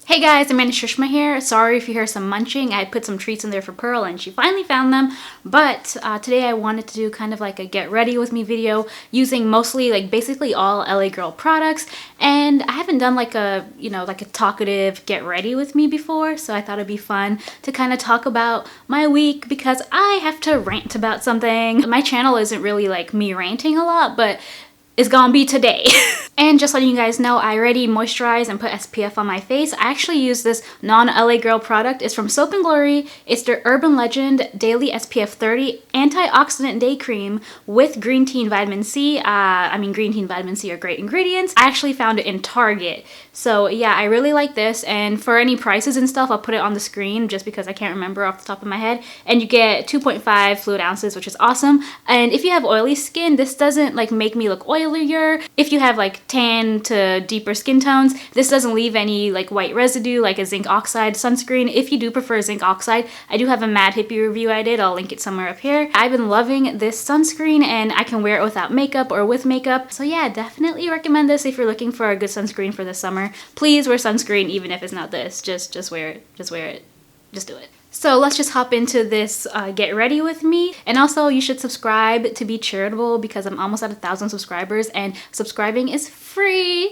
Hey guys, Amanda Shushma here. Sorry if you hear some munching. I put some treats in there for Pearl and she finally found them. But today I wanted to do kind of like a get ready with me video using mostly like basically all LA Girl products. And I haven't done like a, like a talkative get ready with me before. So I thought it'd be fun to kind of talk about my week because I have to rant about something. My channel isn't really like me ranting a lot, but it's gonna be today. And just letting you guys know, I already moisturized and put SPF on my face. I actually use this non-LA Girl product. It's from Soap & Glory. It's their Urban Legend Daily SPF 30 Antioxidant Day Cream with green tea and vitamin C. Green tea and vitamin C are great ingredients. I actually found it in Target. So yeah, I really like this. And for any prices and stuff, I'll put it on the screen just because I can't remember off the top of my head. And you get 2.5 fluid ounces, which is awesome. And if you have oily skin, this doesn't like make me look oilier. If you have like tan to deeper skin tones, this doesn't leave any like white residue like a zinc oxide sunscreen. If you do prefer zinc oxide, I do have a Mad Hippie review I did. I'll link it somewhere up here. I've been loving this sunscreen and I can wear it without makeup or with makeup. So yeah, definitely recommend this if you're looking for a good sunscreen for the summer. Please wear sunscreen even if it's not this. Just wear it. Just wear it. Just do it. So let's just hop into this get ready with me. And also you should subscribe to be charitable because I'm almost at 1,000 subscribers and subscribing is free,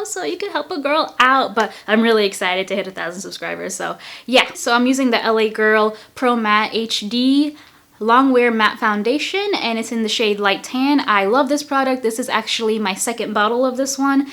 so you can help a girl out. But I'm really excited to hit 1,000 subscribers. So yeah, so I'm using the LA Girl Pro Matte HD Long Wear Matte Foundation and it's in the shade Light Tan. I love this product. This is actually my second bottle of this one.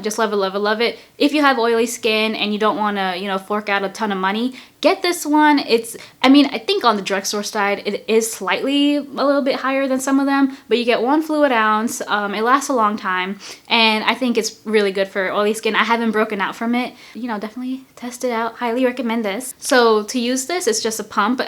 Just love it, love it, love it. If you have oily skin and you don't want to, fork out a ton of money, get this one. I think on the drugstore side, it is slightly a little bit higher than some of them, but you get 1 fluid ounce. It lasts a long time and I think it's really good for oily skin. I haven't broken out from it. Definitely test it out. Highly recommend this. So to use this, it's just a pump.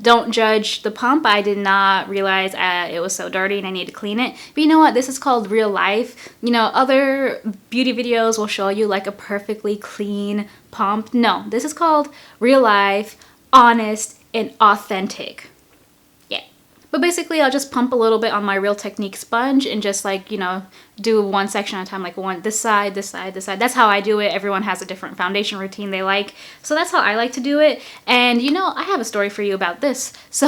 Don't judge the pump. I did not realize it was so dirty and I need to clean it. But you know what? This is called real life. Other beauty videos will show you like a perfectly clean pump. No, this is called real life, honest, and authentic. Yeah. But basically, I'll just pump a little bit on my Real Technique sponge and just like, do one section at a time, like one, this side, this side, this side. That's how I do it. Everyone has a different foundation routine they like. So that's how I like to do it. And I have a story for you about this. So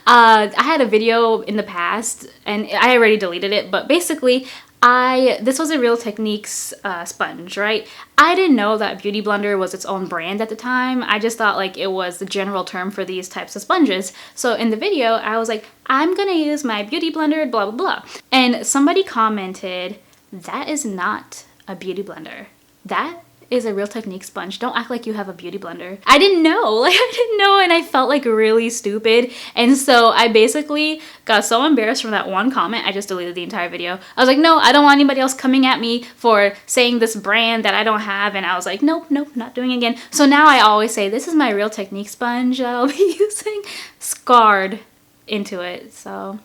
I had a video in the past and I already deleted it, but basically this was a Real Techniques sponge, right? I didn't know that Beauty Blender was its own brand at the time. I just thought like it was the general term for these types of sponges. So in the video, I was like, I'm gonna use my Beauty Blender, blah, blah, blah. And somebody commented, that is not a Beauty Blender. That is a Real Technique sponge. Don't act like you have a Beauty Blender. I didn't know, and I felt like really stupid. And so I basically got so embarrassed from that one comment, I just deleted the entire video. I was like, no, I don't want anybody else coming at me for saying this brand that I don't have. And I was like, nope, not doing it again. So now I always say, this is my Real Technique sponge that I'll be using. Scarred into it. So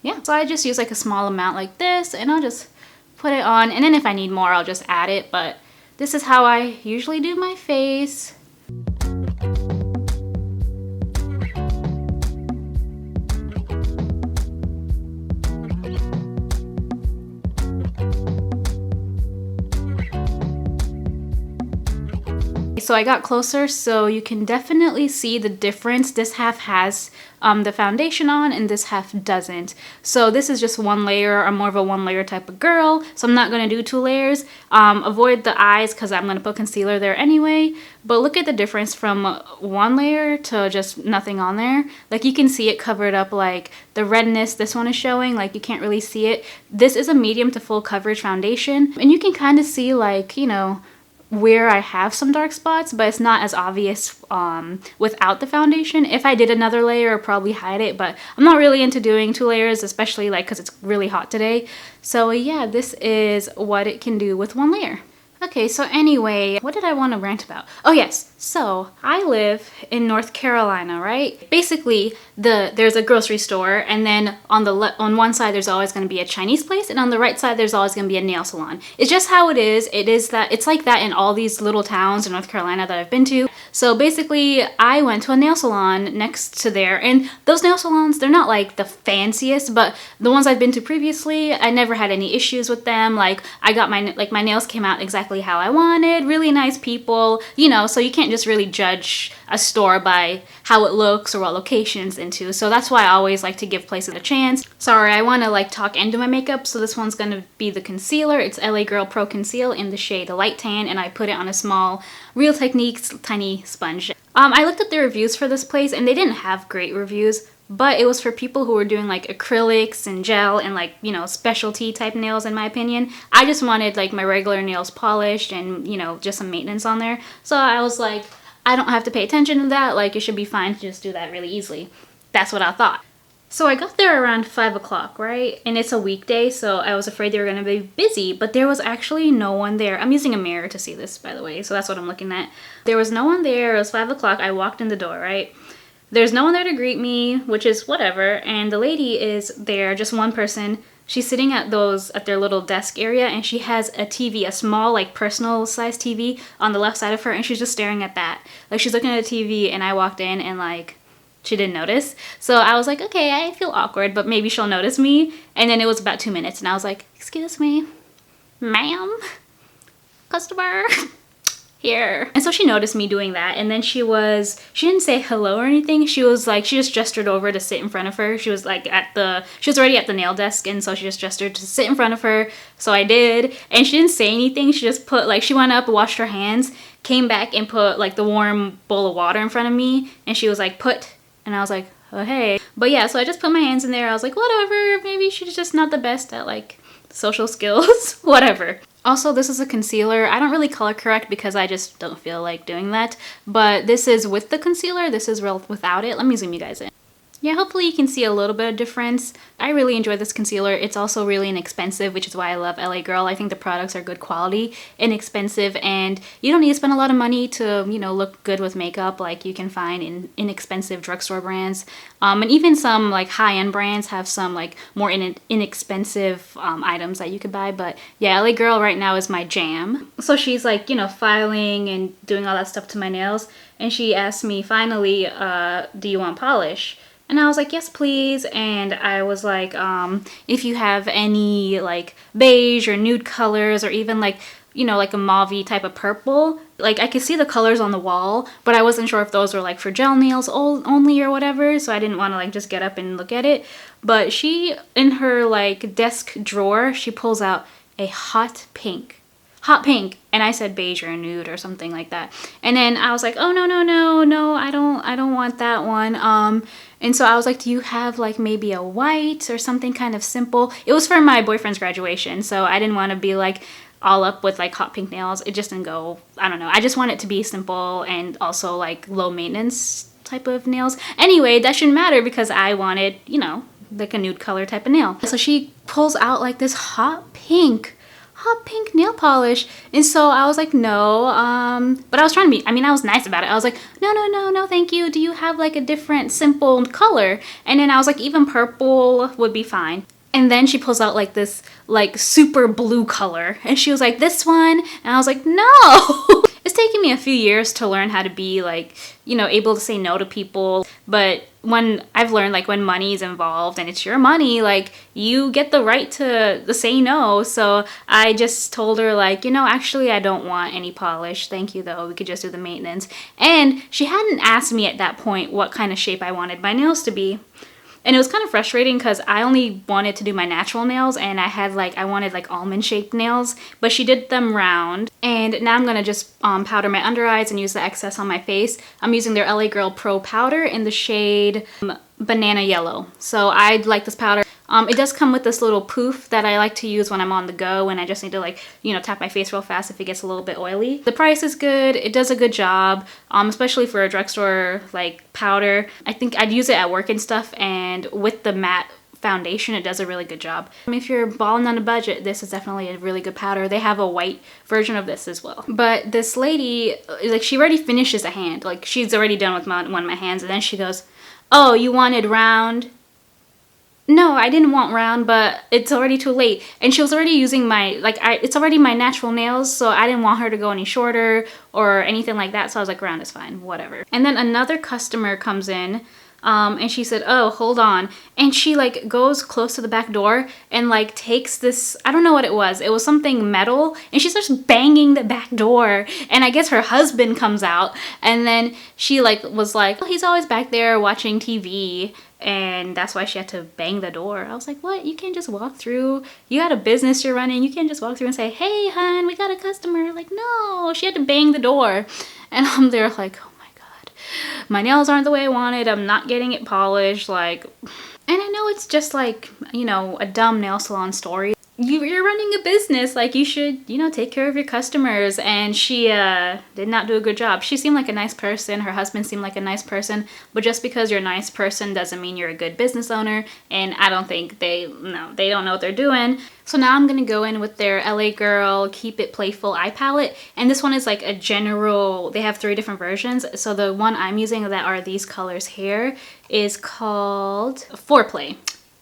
yeah, so I just use like a small amount like this and I'll just put it on. And then if I need more, I'll just add it. But this is how I usually do my face. So I got closer so you can definitely see the difference. This half has the foundation on and this half doesn't. So this is just one layer. I'm more of a one layer type of girl, so I'm not going to do 2 layers. Avoid the eyes because I'm going to put concealer there anyway. But look at the difference from 1 layer to just nothing on there. Like you can see it covered up, like the redness this one is showing, like you can't really see it. This is a medium to full coverage foundation and you can kind of see like, where I have some dark spots, but it's not as obvious without the foundation. If I did another layer, I'd probably hide it, but I'm not really into doing 2 layers, especially like because it's really hot today. So yeah, this is what it can do with 1 layer. Okay, so anyway, what did I want to rant about? Oh yes, so I live in North Carolina, right? Basically, there's a grocery store, and then on one side there's always going to be a Chinese place, and on the right side there's always going to be a nail salon. It's just how it is. It's like that in all these little towns in North Carolina that I've been to. So basically, I went to a nail salon next to there, and those nail salons, they're not like the fanciest, but the ones I've been to previously, I never had any issues with them. Like I got my nails came out exactly exactly how I wanted. Really nice people, you know, so you can't just really judge a store by how it looks or what location it's into. So that's why I always like to give places a chance. Sorry, I want to like talk and do my makeup, so this one's going to be the concealer. It's LA Girl Pro Conceal in the shade Light Tan, and I put it on a small Real Techniques tiny sponge. I looked at the reviews for this place and they didn't have great reviews, but it was for people who were doing like acrylics and gel and like, you know, specialty type nails in my opinion. I just wanted like my regular nails polished and, you know, just some maintenance on there. So I was like, I don't have to pay attention to that. Like, it should be fine to just do that really easily. That's what I thought. So I got there around 5 o'clock, right? And it's a weekday, so I was afraid they were gonna be busy, but there was actually no one there. I'm using a mirror to see this, by the way, so that's what I'm looking at. There was no one there. It was 5 o'clock. I walked in the door, right? There's no one there to greet me, which is whatever, and the lady is there, just one person. She's sitting at their little desk area, and she has a TV, a small, like, personal size TV on the left side of her, and she's just staring at that. Like, she's looking at a TV, and I walked in, and, like, she didn't notice. So I was like, okay, I feel awkward, but maybe she'll notice me. And then it was about 2 minutes, and I was like, excuse me, ma'am, customer, here. And so she noticed me doing that, and then she didn't say hello or anything. She was like, she just gestured over to sit in front of her. She was like she was already at the nail desk, and so she just gestured to sit in front of her. So I did, and she didn't say anything. She just put, like, she went up, washed her hands, came back and put like the warm bowl of water in front of me, and she was like, put. And I was like, oh, hey. But yeah, so I just put my hands in there. I was like, whatever, maybe she's just not the best at like social skills, whatever. Also, this is a concealer. I don't really color correct because I just don't feel like doing that. But this is with the concealer. This is without it. Let me zoom you guys in. Yeah, hopefully you can see a little bit of difference. I really enjoy this concealer. It's also really inexpensive, which is why I love LA Girl. I think the products are good quality, inexpensive, and you don't need to spend a lot of money to, you know, look good with makeup like you can find in inexpensive drugstore brands. And even some like high-end brands have some like more inexpensive items that you could buy. But yeah, LA Girl right now is my jam. So she's like, you know, filing and doing all that stuff to my nails. And she asked me finally, do you want polish? And I was like, yes, please. And I was like, if you have any like beige or nude colors, or even like, you know, like a mauve type of purple. Like, I could see the colors on the wall, but I wasn't sure if those were like for gel nails only or whatever. So I didn't want to like just get up and look at it. But she, in her like desk drawer, she pulls out a hot pink. And I said beige or nude or something like that. And then I was like, oh, no, I don't want that one. And so I was like, do you have like maybe a white or something kind of simple? It was for my boyfriend's graduation, so I didn't want to be like all up with like hot pink nails. It just didn't go, I don't know. I just want it to be simple and also like low maintenance type of nails. Anyway, that shouldn't matter because I wanted, you know, like a nude color type of nail. So she pulls out like this hot pink nail polish, and so I was like, no, but I was trying to be, I mean, I was nice about it. I was like, no, thank you. Do you have like a different simple color? And then I was like, even purple would be fine. And then she pulls out like this like super blue color, and she was like, this one. And I was like, no. It's taken me a few years to learn how to be like, you know, able to say no to people. But when I've learned like when money is involved and it's your money, like you get the right to say no. So I just told her like, you know, actually I don't want any polish. Thank you though. We could just do the maintenance. And she hadn't asked me at that point what kind of shape I wanted my nails to be. And it was kind of frustrating because I only wanted to do my natural nails, and I wanted like almond shaped nails, but she did them round. And now I'm gonna just powder my under eyes and use the excess on my face. I'm using their LA Girl Pro powder in the shade Banana Yellow. So I like this powder. It does come with this little poof that I like to use when I'm on the go and I just need to like, you know, tap my face real fast if it gets a little bit oily. The price is good. It does a good job, especially for a drugstore like powder. I think I'd use it at work and stuff, and with the matte foundation, it does a really good job. If you're balling on a budget, this is definitely a really good powder. They have a white version of this as well. But this lady, like, she already finishes a hand. Like, she's already done with one of my hands, and then she goes, oh, you wanted round? No, I didn't want round, but it's already too late. And she was already using my, like, it's already my natural nails, so I didn't want her to go any shorter or anything like that. So I was like, round is fine, whatever. And then another customer comes in. And she said, oh, hold on. And she like goes close to the back door and like takes this, I don't know what it was. It was something metal, and she starts banging the back door. And I guess her husband comes out, and then she like was like, oh, he's always back there watching TV. And that's why she had to bang the door. I was like, what? You can't just walk through. You got a business you're running. You can't just walk through and say, hey, hon, we got a customer. Like, no, she had to bang the door. And I'm there like, oh my God, my nails aren't the way I wanted. I'm not getting it polished. Like, and I know it's just like, you know, a dumb nail salon story. You're running a business, like you should, you know, take care of your customers. And she did not do a good job. She seemed like a nice person. Her husband seemed like a nice person. But just because you're a nice person doesn't mean you're a good business owner. And I don't think they don't know what they're doing. So now I'm gonna go in with their LA Girl Keep It Playful eye palette. And this one is like a general, they have 3 different versions. So the one I'm using that are these colors here is called Foreplay.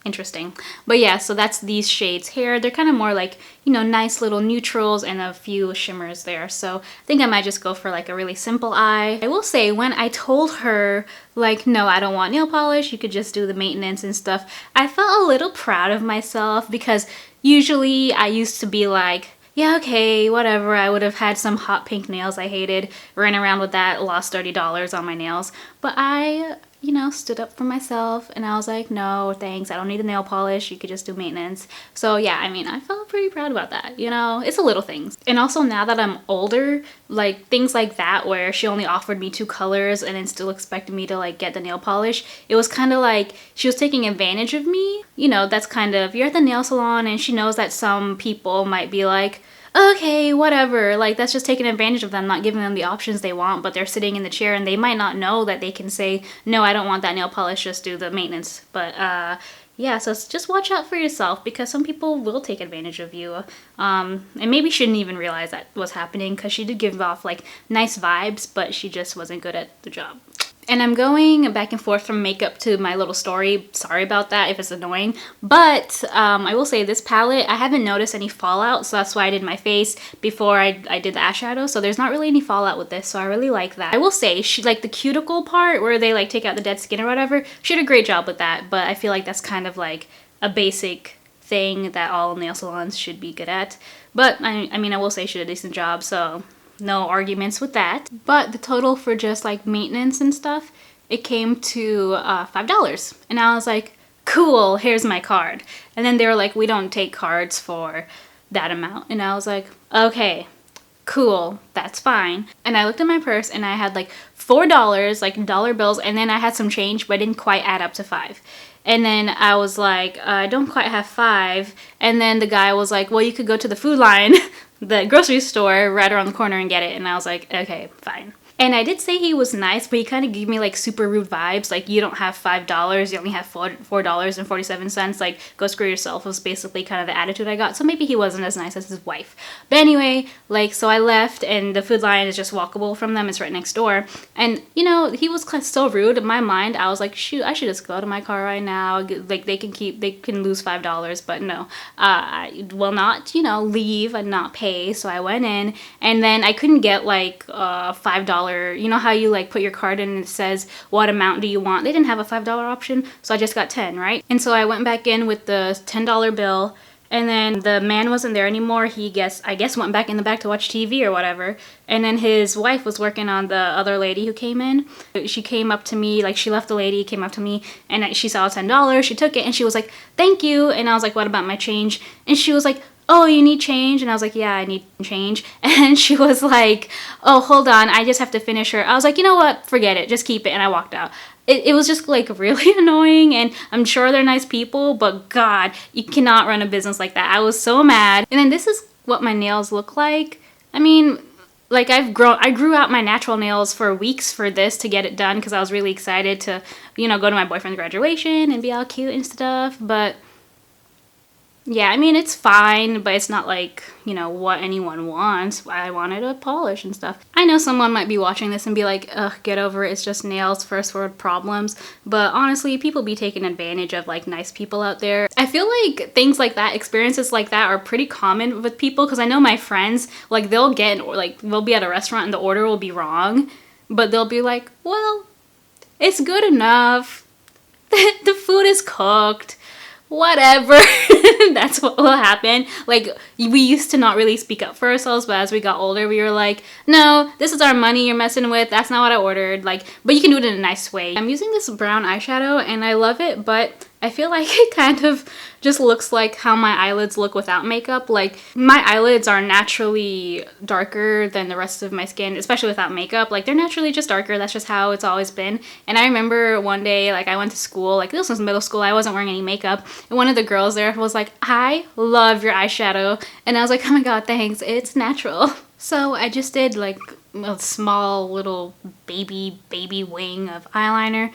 Interesting. But yeah, so that's these shades here. They're kind of more like, you know, nice little neutrals and a few shimmers there. So I think I might just go for like a really simple eye. I will say, when I told her like, no, I don't want nail polish, you could just do the maintenance and stuff, I felt a little proud of myself, because usually I used to be like, yeah, okay, whatever. I would have had some hot pink nails I hated, ran around with that, lost $30 on my nails. But I, you know, stood up for myself, and I was like, no, thanks. I don't need a nail polish. You could just do maintenance. So yeah, I mean, I felt pretty proud about that. You know, it's the little things. And also now that I'm older, like things like that where she only offered me 2 colors and then still expected me to like get the nail polish, it was kind of like she was taking advantage of me. You know, that's kind of, you're at the nail salon and she knows that some people might be like, okay, whatever, like that's just taking advantage of them, not giving them the options they want, but they're sitting in the chair and they might not know that they can say, no, I don't want that nail polish, just do the maintenance. But yeah, so just watch out for yourself, because some people will take advantage of you. And maybe she didn't even realize that was happening, because she did give off like nice vibes, but she just wasn't good at the job. And I'm going back and forth from makeup to my little story. Sorry about that if it's annoying. But I will say this palette, I haven't noticed any fallout. So that's why I did my face before I did the eyeshadow. So there's not really any fallout with this. So I really like that. I will say, she, like the cuticle part where they like take out the dead skin or whatever, she did a great job with that. But I feel like that's kind of like a basic thing that all nail salons should be good at. But I mean, I will say she did a decent job. So no arguments with that. But the total for just like maintenance and stuff, it came to $5. And I was like, cool, here's my card. And then they were like, we don't take cards for that amount. And I was like, okay, cool, that's fine. And I looked at my purse and I had like $4, like dollar bills, and then I had some change, but it didn't quite add up to 5. And then I was like, I don't quite have 5. And then the guy was like, well, you could go to the Food Line, the grocery store right around the corner, and get it. And I was like, okay, fine. And I did say he was nice, but he kind of gave me like super rude vibes. Like, you don't have $5, you only have $4.47. Like, go screw yourself was basically kind of the attitude I got. So maybe he wasn't as nice as his wife. But anyway, like, so I left, and the Food Line is just walkable from them. It's right next door. And, you know, he was so rude. In my mind, I was like, shoot, I should just go to my car right now. Like, they can lose $5. But no, I will not, you know, leave and not pay. So I went in, and then I couldn't get like $5. You know how you like put your card in and it says what amount do you want? They didn't have a $5 option, so I just got 10, right? And so I went back in with the $10 bill, and then the man wasn't there anymore. I guess went back in the back to watch TV or whatever. And then his wife was working on the other lady who came in. She came up to me, like she left the lady, came up to me, and she saw $10. She took it and she was like, thank you. And I was like, what about my change? And she was like, oh, you need change? And I was like, yeah, I need change. And she was like, oh, hold on, I just have to finish her. I was like, you know what, forget it, just keep it. And I walked out. It was just like really annoying, and I'm sure they're nice people, but God, you cannot run a business like that. I was so mad. And then this is what my nails look like. I mean, like I grew out my natural nails for weeks for this to get it done, because I was really excited to, you know, go to my boyfriend's graduation and be all cute and stuff. But yeah, I mean, it's fine, but it's not like, you know, what anyone wants. I wanted a polish and stuff. I know someone might be watching this and be like, ugh, get over it, it's just nails, first world problems. But honestly, people be taking advantage of like nice people out there. I feel like things like that, experiences like that are pretty common with people, because I know my friends, like they'll be at a restaurant and the order will be wrong, but they'll be like, well, it's good enough. the food is cooked. Whatever. That's what will happen. Like, we used to not really speak up for ourselves, but as we got older, we were like, no, this is our money you're messing with. That's not what I ordered. Like, but you can do it in a nice way. I'm using this brown eyeshadow and I love it, but I feel like it kind of just looks like how my eyelids look without makeup. Like, my eyelids are naturally darker than the rest of my skin, especially without makeup. Like, they're naturally just darker. That's just how it's always been. And I remember one day, like, I went to school, like, this was middle school, I wasn't wearing any makeup, and one of the girls there was like, I love your eyeshadow. And I was like, oh my god, thanks, it's natural. So I just did like a small little baby wing of eyeliner,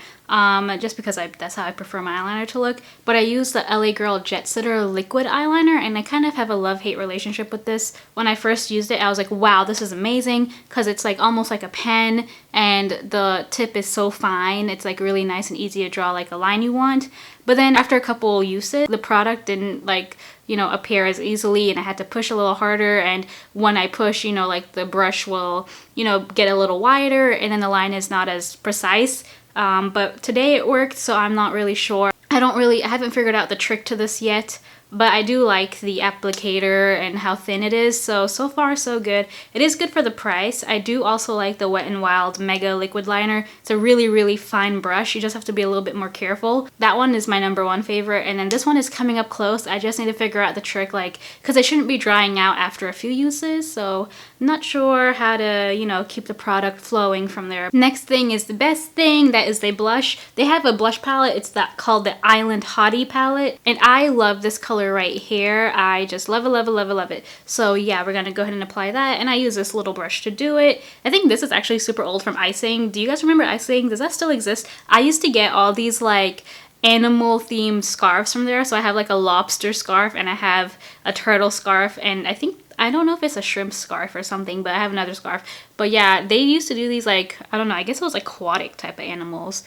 just because that's how I prefer my eyeliner to look. But I used the LA Girl Jetsetter liquid eyeliner, and I kind of have a love-hate relationship with this. When I first used it, I was like, wow, this is amazing, because it's like almost like a pen, and the tip is so fine. It's like really nice and easy to draw like a line you want. But then after a couple uses, the product didn't like, you know, appear as easily, and I had to push a little harder, and when I push, you know, like the brush will, you know, get a little wider, and then the line is not as precise. But today it worked, so I'm not really sure. I haven't figured out the trick to this yet, but I do like the applicator and how thin it is, so far so good. It is good for the price. I do also like the Wet n Wild Mega Liquid Liner. It's a really fine brush. You just have to be a little bit more careful. That one is my #1 favorite, and then this one is coming up close. I just need to figure out the trick, like, because it shouldn't be drying out after a few uses, so I'm not sure how to, you know, keep the product flowing from there. Next thing is the best thing, that is the blush. They have a blush palette, it's called the Island Hottie palette, and I love this color right here. I just love it. So yeah, we're gonna go ahead and apply that, and I use this little brush to do it. I think this is actually super old from icing. Do you guys remember icing? Does that still exist? I used to get all these like animal themed scarves from there. So I have like a lobster scarf, and I have a turtle scarf, and I don't know if it's a shrimp scarf or something, but I have another scarf. But yeah, they used to do these like, I don't know, I guess it was like aquatic type of animals.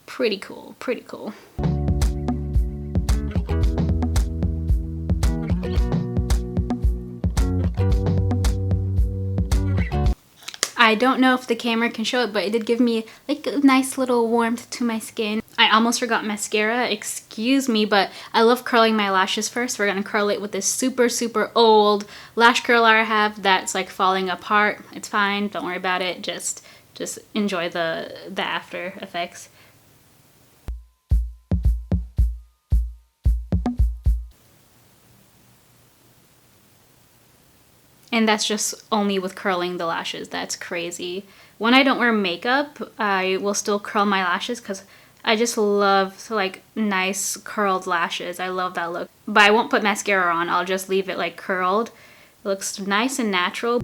Pretty cool. I don't know if the camera can show it, but it did give me like a nice little warmth to my skin. I almost forgot mascara, excuse me, but I love curling my lashes first. We're gonna curl it with this super old lash curler I have that's like falling apart. It's fine, don't worry about it, just enjoy the after effects. And that's just only with curling the lashes. That's crazy. When I don't wear makeup, I will still curl my lashes because I just love like nice curled lashes. I love that look. But I won't put mascara on. I'll just leave it like curled. It looks nice and natural.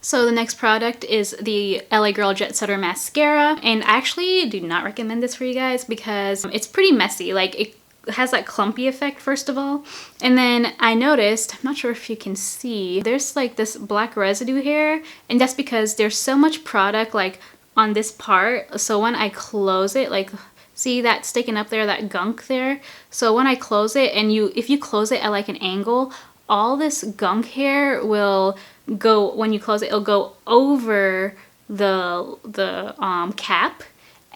So the next product is the LA Girl Jetsetter mascara, and I actually do not recommend this for you guys because it's pretty messy. Like, it has that clumpy effect first of all, and then I noticed, I'm not sure if you can see, there's like this black residue here, and that's because there's so much product like on this part. So when I close it, like, see that sticking up there, that gunk there? So when I close it, and if you close it at like an angle, all this gunk here will go, when you close it, it'll go over the cap,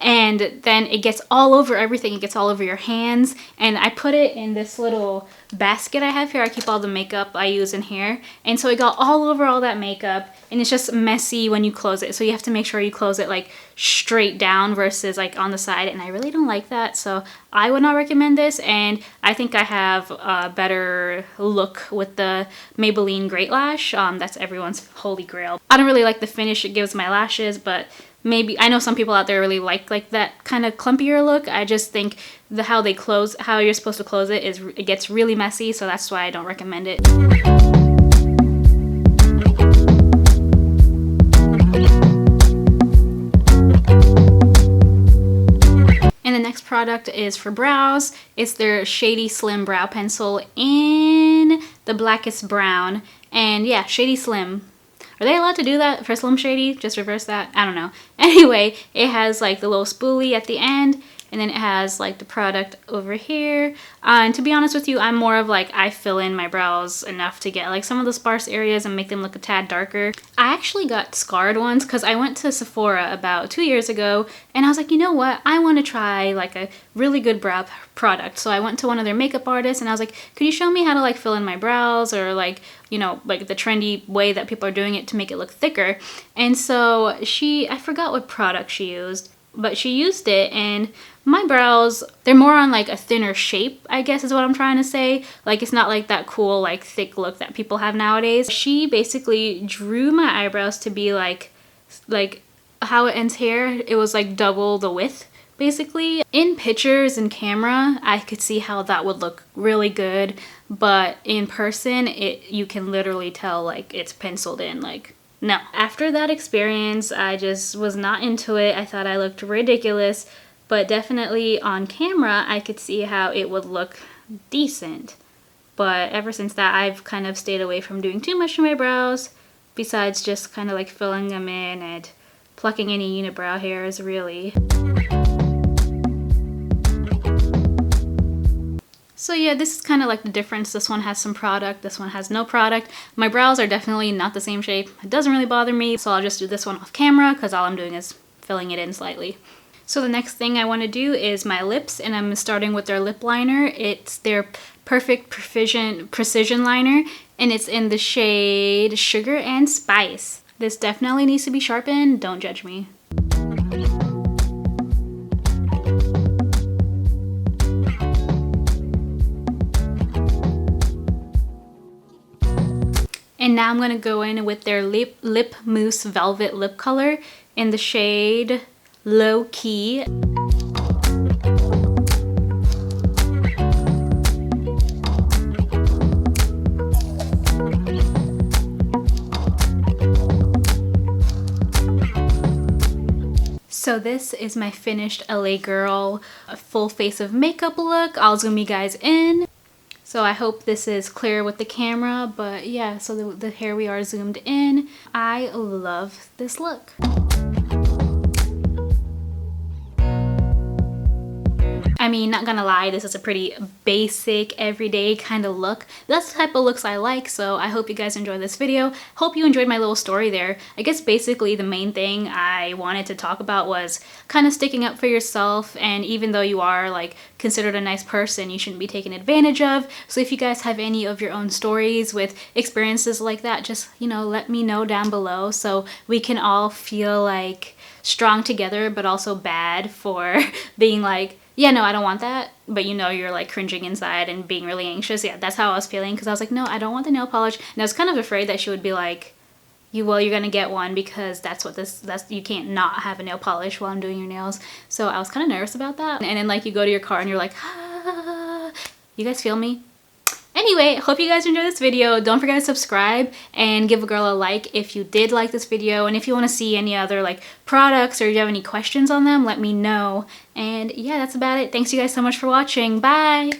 and then it gets all over everything. It gets all over your hands, and I put it in this little basket I have here. I keep all the makeup I use in here, and so it got all over all that makeup, and it's just messy when you close it. So you have to make sure you close it like straight down versus like on the side, and I really don't like that, so I would not recommend this. And I think I have a better look with the Maybelline Great Lash. That's everyone's holy grail. I don't really like the finish it gives my lashes, but maybe, I know some people out there really like that kind of clumpier look. I just think how you're supposed to close it it gets really messy, so that's why I don't recommend it. And the next product is for brows. It's their Shady Slim Brow Pencil in the blackest brown. And yeah, Shady Slim. Are they allowed to do that for Slim Shady? Just reverse that? I don't know. Anyway, it has like the little spoolie at the end, and then it has like the product over here. And to be honest with you, I'm more of like, I fill in my brows enough to get like some of the sparse areas and make them look a tad darker. I actually got scarred ones because I went to Sephora about 2 years ago and I was like, you know what, I want to try like a really good brow product. So I went to one of their makeup artists and I was like, could you show me how to like fill in my brows, or like, you know, like the trendy way that people are doing it to make it look thicker. And so I forgot what product she used, but she used it, and my brows, they're more on like a thinner shape, I guess is what I'm trying to say. Like it's not like that cool like thick look that people have nowadays. She basically drew my eyebrows to be like how it ends here. It was like double the width basically. In pictures and camera, I could see how that would look really good, but in person, you can literally tell like it's penciled in. Like, no. After that experience, I just was not into it. I thought I looked ridiculous, but definitely on camera, I could see how it would look decent. But ever since that, I've kind of stayed away from doing too much to my brows, besides just kind of like filling them in and plucking any unibrow hairs, really. So yeah, this is kind of like the difference. This one has some product, this one has no product. My brows are definitely not the same shape. It doesn't really bother me, so I'll just do this one off camera because all I'm doing is filling it in slightly. So the next thing I want to do is my lips, and I'm starting with their lip liner. It's their Perfect Precision Liner, and it's in the shade Sugar and Spice. This definitely needs to be sharpened, don't judge me. And now I'm going to go in with their Lip Mousse Velvet Lip Color in the shade Low Key. So this is my finished LA Girl full face of makeup look. I'll zoom you guys in. So I hope this is clear with the camera, but yeah, so here we are zoomed in. I love this look. I mean, not gonna lie, this is a pretty basic, everyday kind of look. That's the type of looks I like, so I hope you guys enjoyed this video. Hope you enjoyed my little story there. I guess basically the main thing I wanted to talk about was kind of sticking up for yourself, and even though you are like considered a nice person, you shouldn't be taken advantage of. So if you guys have any of your own stories with experiences like that, just, you know, let me know down below so we can all feel like strong together, but also bad for being like, yeah, no, I don't want that, but you know you're like cringing inside and being really anxious. Yeah, that's how I was feeling, because I was like, no, I don't want the nail polish. And I was kind of afraid that she would be like, you're gonna get one because you can't not have a nail polish while I'm doing your nails. So I was kind of nervous about that. And then like you go to your car and you're like, ah. You guys feel me? Anyway, hope you guys enjoyed this video. Don't forget to subscribe and give a girl a like if you did like this video. And if you want to see any other like products, or if you have any questions on them, let me know. And yeah, that's about it. Thanks you guys so much for watching. Bye!